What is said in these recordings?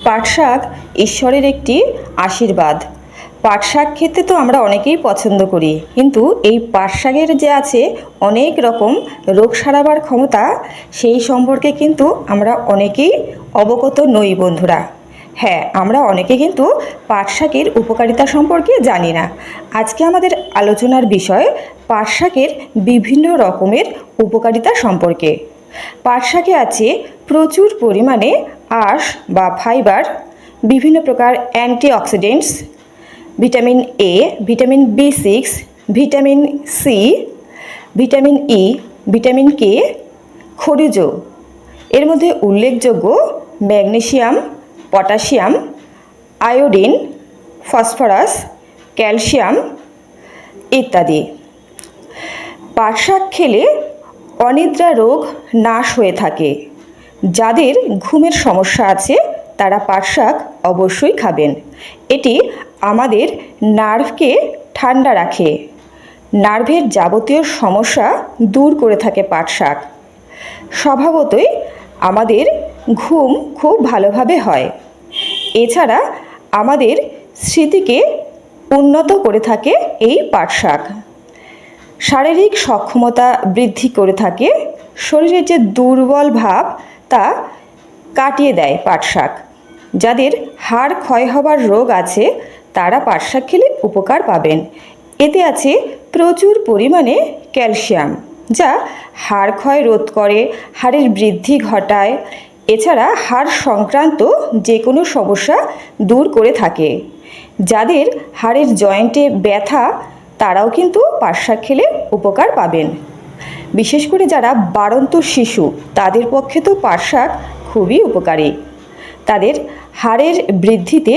পাট শাক ঈশ্বরের একটি আশীর্বাদ। পাট শাক খেতে তো আমরা অনেকেই পছন্দ করি, কিন্তু এই পাট শাকের যে আছে অনেক রকম রোগ সারাবার ক্ষমতা, সেই সম্পর্কে কিন্তু আমরা অনেকেই অবগত নই বন্ধুরা। হ্যাঁ, আমরা অনেকে কিন্তু পাট শাকের উপকারিতা সম্পর্কে জানি না। আজকে আমাদের আলোচনার বিষয় পাট শাকের বিভিন্ন রকমের উপকারিতা সম্পর্কে। পাট শাকে আছে প্রচুর পরিমাণে আঁশ বা ফাইবার, বিভিন্ন প্রকার অ্যান্টিঅক্সিডেন্টস, ভিটামিন এ, ভিটামিন বি6, vitamin C, vitamin E, vitamin K, খনিজ। এর মধ্যে উল্লেখযোগ্য magnesium, potassium, iodine, phosphorus, calcium ইত্যাদি। পাট শাক খেলে অনিদ্রা রোগ নাশ হয়ে থাকে। যাদের ঘুমের সমস্যা আছে তারা পাট শাক অবশ্যই খাবেন। এটি আমাদের নার্ভকে ঠান্ডা রাখে। নার্ভের যাবতীয় সমস্যা দূর করে থাকে পাট শাক। স্বভাবতই আমাদের ঘুম খুব ভালোভাবে হয়। এছাড়া আমাদের স্মৃতিকে উন্নত করে থাকে এই পাট শাক। শারীরিক সক্ষমতা বৃদ্ধি করে থাকে। শরীরের যে দুর্বল ভাব তা কাটিয়ে দেয় পাট শাক। যাদের হাড় ক্ষয় হবার রোগ আছে তারা পাট শাক খেলে উপকার পাবেন। এতে আছে প্রচুর পরিমাণে ক্যালসিয়াম, যা হাড় ক্ষয় রোধ করে, হাড়ের বৃদ্ধি ঘটায়। এছাড়া হাড় সংক্রান্ত যে কোনো সমস্যা দূর করে থাকে। যাদের হাড়ের জয়েন্টে ব্যথা তারাও কিন্তু পাট শাক খেলে উপকার পাবেন। বিশেষ করে যারা বাড়ন্ত শিশু তাদের পক্ষে তো পাট শাক খুবই উপকারী। তাদের হাড়ের বৃদ্ধিতে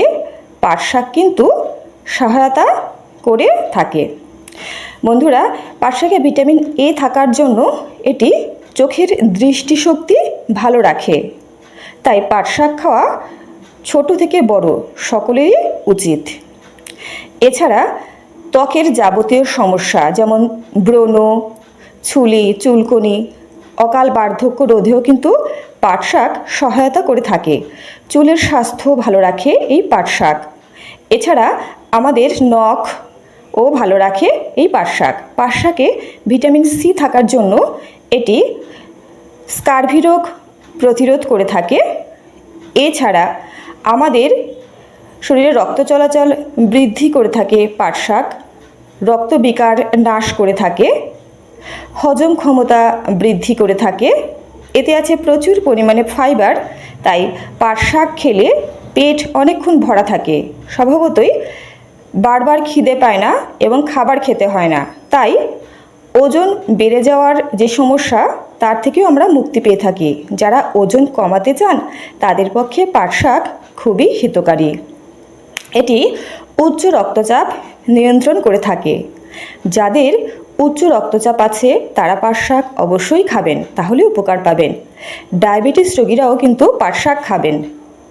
পাট শাক কিন্তু সহায়তা করে থাকে। বন্ধুরা, পাট শাকে ভিটামিন এ থাকার জন্য এটি চোখের দৃষ্টিশক্তি ভালো রাখে। তাই পাট শাক খাওয়া ছোট থেকে বড় সকলেরই উচিত। এছাড়া ত্বকের যাবতীয় সমস্যা যেমন ব্রণ, ছুলি, চুলকনি, অকাল বার্ধক্য রোধেও কিন্তু পাট শাক সহায়তা করে থাকে। চুলের স্বাস্থ্য ভালো রাখে এই পাট শাক। এছাড়া আমাদের নখও ভালো রাখে এই পাট শাক। পাট শাকে ভিটামিন সি থাকার জন্য এটি স্কার্ভি রোগ প্রতিরোধ করে থাকে। এছাড়া আমাদের শরীরে রক্ত চলাচল বৃদ্ধি করে থাকে পাট শাক। রক্তবিকার নাশ করে থাকে। হজম ক্ষমতা বৃদ্ধি করে থাকে। এতে আছে প্রচুর পরিমাণে ফাইবার। তাই পাট শাক খেলে পেট অনেকক্ষণ ভরা থাকে। স্বভাবতই বারবার খিদে পায় না এবং খাবার খেতে হয় না। তাই ওজন বেড়ে যাওয়ার যে সমস্যা তার থেকেও আমরা মুক্তি পেয়ে থাকি। যারা ওজন কমাতে চান তাদের পক্ষে পাট শাক খুবই হিতকারী। এটি উচ্চ রক্তচাপ নিয়ন্ত্রণ করে থাকে। যাদের উচ্চ রক্তচাপ আছে তারা পাট শাক অবশ্যই খাবেন, তাহলে উপকার পাবেন। ডায়াবেটিস রোগীরাও কিন্তু পাট শাক খাবেন।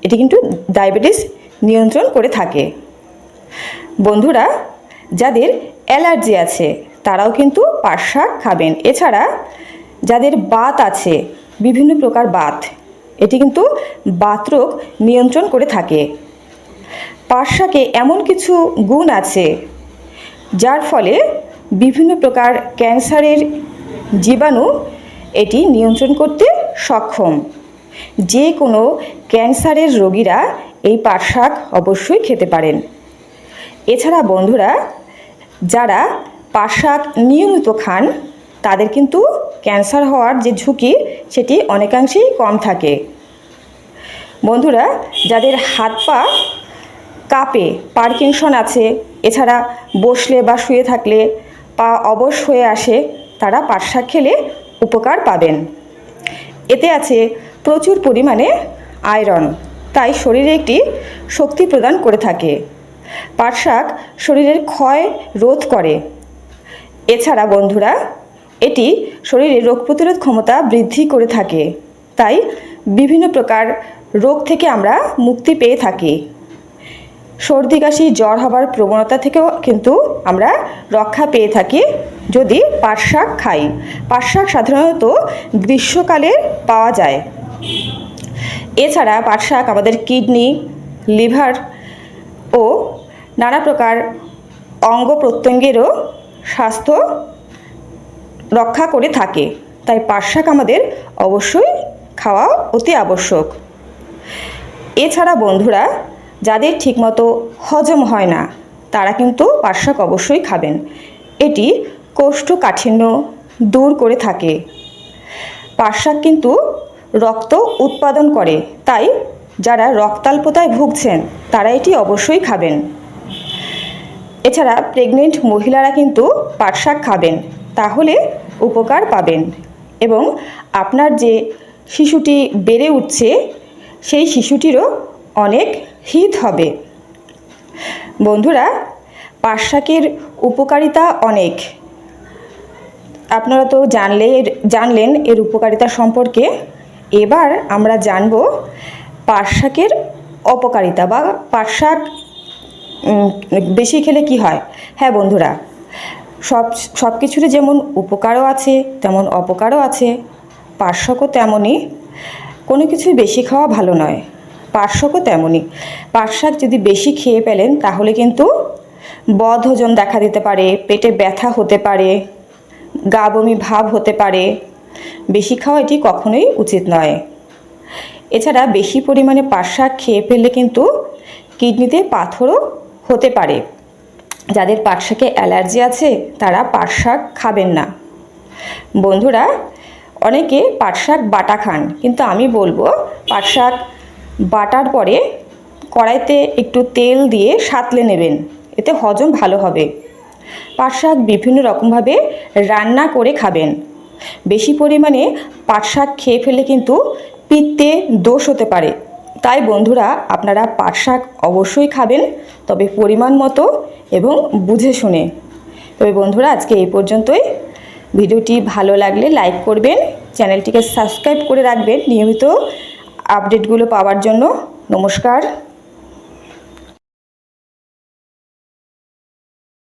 এটি কিন্তু ডায়াবেটিস নিয়ন্ত্রণ করে থাকে। বন্ধুরা, যাদের অ্যালার্জি আছে তারাও কিন্তু পাট শাক খাবেন। এছাড়া যাদের বাত আছে, বিভিন্ন প্রকার বাত, এটি কিন্তু বাতরোগ নিয়ন্ত্রণ করে থাকে। পাট শাকে এমন কিছু গুণ আছে যার ফলে বিভিন্ন প্রকার ক্যান্সারের জীবাণু এটি নিয়ন্ত্রণ করতে সক্ষম। যে কোনো ক্যান্সারের রোগীরা এই পাট শাক অবশ্যই খেতে পারেন। এছাড়া বন্ধুরা, যারা পাট শাক নিয়মিত খান তাদের কিন্তু ক্যান্সার হওয়ার যে ঝুঁকি সেটি অনেকাংশেই কম থাকে। বন্ধুরা, যাদের হাত পা কাঁপে, পার্কিনসন আছে, এছাড়া বসলে বা শুয়ে থাকলে পা অবশ হয়ে আসে, তারা পাট শাক খেলে উপকার পাবেন। এতে আছে প্রচুর পরিমাণে আয়রন, তাই শরীরে একটি শক্তি প্রদান করে থাকে। পাট শাক শরীরের ক্ষয় রোধ করে। এছাড়া বন্ধুরা, এটি শরীরে রোগ প্রতিরোধ ক্ষমতা বৃদ্ধি করে থাকে। তাই বিভিন্ন প্রকার রোগ থেকে আমরা মুক্তি পেয়ে থাকি। সর্দি কাশি জ্বর হবার প্রবণতা থেকেও কিন্তু আমরা রক্ষা পেয়ে থাকি যদি পাট শাক খাই। পাট শাক সাধারণত গ্রীষ্মকালে পাওয়া যায়। এছাড়া পাট শাক আমাদের কিডনি, লিভার ও নানা প্রকার অঙ্গ প্রত্যঙ্গেরও স্বাস্থ্য রক্ষা করে থাকে। তাই পাট শাক আমাদের অবশ্যই খাওয়া অতি আবশ্যক। এছাড়া বন্ধুরা, যাদের ঠিকমতো হজম হয় না তারা কিন্তু পাট শাক অবশ্যই খাবেন। এটি কোষ্ঠকাঠিন্য দূর করে থাকে। পাট শাক কিন্তু রক্ত উৎপাদন করে, তাই যারা রক্তাল্পতায় ভুগছেন তারা এটি অবশ্যই খাবেন। এছাড়া প্রেগনেন্ট মহিলারা কিন্তু পাট শাক খাবেন, তাহলে উপকার পাবেন এবং আপনার যে শিশুটি বেড়ে উঠছে সেই শিশুটিরও অনেক হিত হবে। বন্ধুরা, পাট শাকের উপকারিতা অনেক, আপনারা তো জানলেন এর উপকারিতা সম্পর্কে। এবার আমরা জানব পাট শাকের অপকারিতা বা পাট শাক বেশি খেলে কি হয়। হ্যাঁ বন্ধুরা, সব কিছুরই যেমন উপকারও আছে তেমন অপকারও আছে। পাট শাকও তেমনই, কোনো কিছুই বেশি খাওয়া ভালো নয়। পাট শাকও তেমনই, পাট শাক যদি বেশি খেয়ে ফেলেন তাহলে কিন্তু বদহজম দেখা দিতে পারে, পেটে ব্যথা হতে পারে, গা বমি ভাব হতে পারে। বেশি খাওয়া এটি কখনোই উচিত নয়। এছাড়া বেশি পরিমাণে পাট শাক খেয়ে ফেললে কিন্তু কিডনিতে পাথরও হতে পারে। যাদের পাট শাকে অ্যালার্জি আছে তারা পাট শাক খাবেন না। বন্ধুরা, অনেকে পাট শাক বাটা খান, কিন্তু আমি বলবো পাট শাক বাটার পরে কড়াইতে একটু তেল দিয়ে সাঁতলে নেবেন, এতে হজম ভালো হবে। পাট শাক বিভিন্ন রকমভাবে রান্না করে খাবেন। বেশি পরিমাণে পাট শাক খেয়ে ফেলে কিন্তু পিত্তে দোষ হতে পারে। তাই বন্ধুরা, আপনারা পাট শাক অবশ্যই খাবেন, তবে পরিমাণ মতো এবং বুঝে শুনে। তবে বন্ধুরা, আজকে এই পর্যন্তই। ভিডিওটি ভালো লাগলে লাইক করবেন, চ্যানেলটিকে সাবস্ক্রাইব করে রাখবেন নিয়মিত আপডেটগুলো পাওয়ার জন্য। নমস্কার।